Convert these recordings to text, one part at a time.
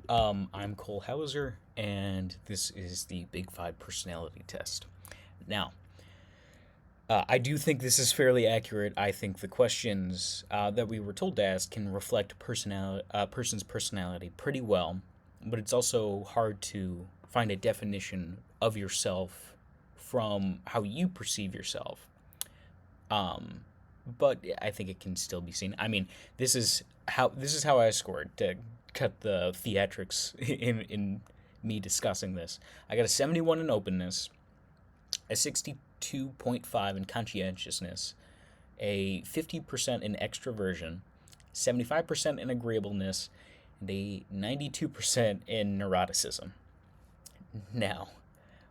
I'm Cole Hauser, and this is the Big Five personality test. Now, I do think this is fairly accurate. I think the questions that we were told to ask can reflect person's personality pretty well, but it's also hard to find a definition of yourself from how you perceive yourself. Um, but I think it can still be seen. I mean, this is how I scored to cut the theatrics in me discussing this. I got a 71 in openness, a 62.5 in conscientiousness, a 50% in extroversion, 75% in agreeableness, and a 92% in neuroticism. Now,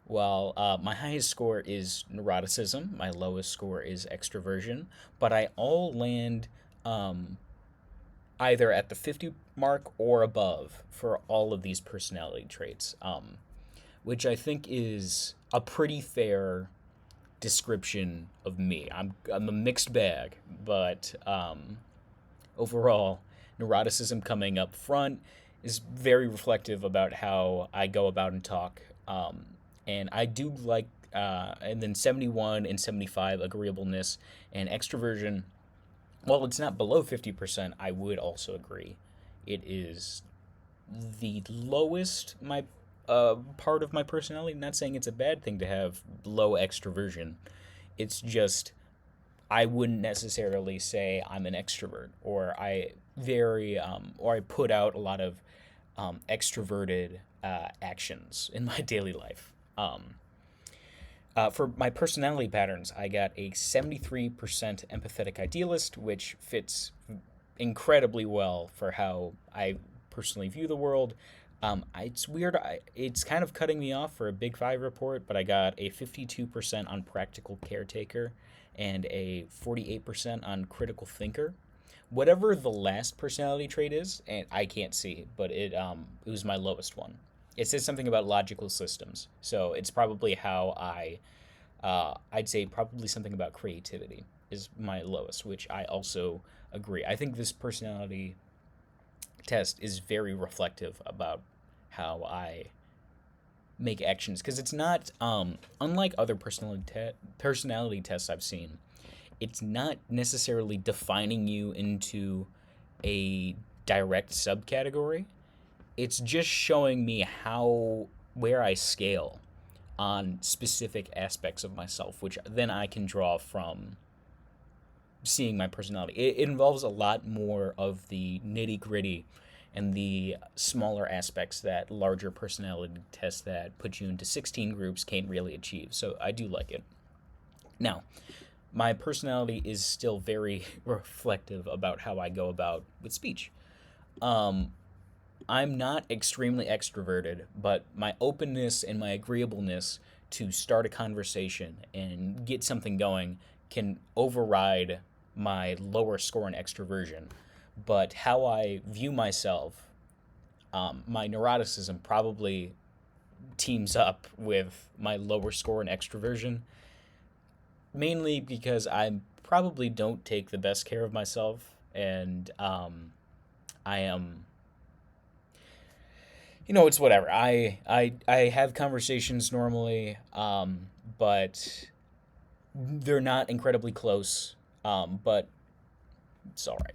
while my highest score is neuroticism, my lowest score is extroversion, but I all land um, either at the 50 mark or above for all of these personality traits, which I think is a pretty fair description of me. I'm a mixed bag, but overall, neuroticism coming up front is very reflective about how I go about and talk. And I do like, and then 71 and 75 agreeableness and extroversion. While it's not below 50%, I would also agree. It is the lowest my part of my personality. Not saying it's a bad thing to have low extroversion. It's just I wouldn't necessarily say I'm an extrovert or I put out a lot of extroverted actions in my daily life. For my personality patterns, I got a 73% empathetic idealist, which fits incredibly well for how I personally view the world. It's weird. It's kind of cutting me off for a Big Five report, but I got a 52% on practical caretaker and a 48% on critical thinker. Whatever the last personality trait is, and I can't see, but it was my lowest one. It says something about logical systems, so it's probably how I'd say probably something about creativity is my lowest, which I also agree. I think this personality test is very reflective about how I make actions because it's not unlike other personality tests I've seen. It's not necessarily defining you into a direct subcategory. It's just showing me how where I scale on specific aspects of myself, which then I can draw from seeing my personality. It involves a lot more of the nitty gritty and the smaller aspects that larger personality tests that put you into 16 groups can't really achieve. So I do like it. Now, my personality is still very reflective about how I go about with speech. Um, I'm not extremely extroverted, but my openness and my agreeableness to start a conversation and get something going can override my lower score in extroversion. But how I view myself, my neuroticism probably teams up with my lower score in extroversion, mainly because I probably don't take the best care of myself, and I am it's whatever. I have conversations normally, but they're not incredibly close. But it's all right.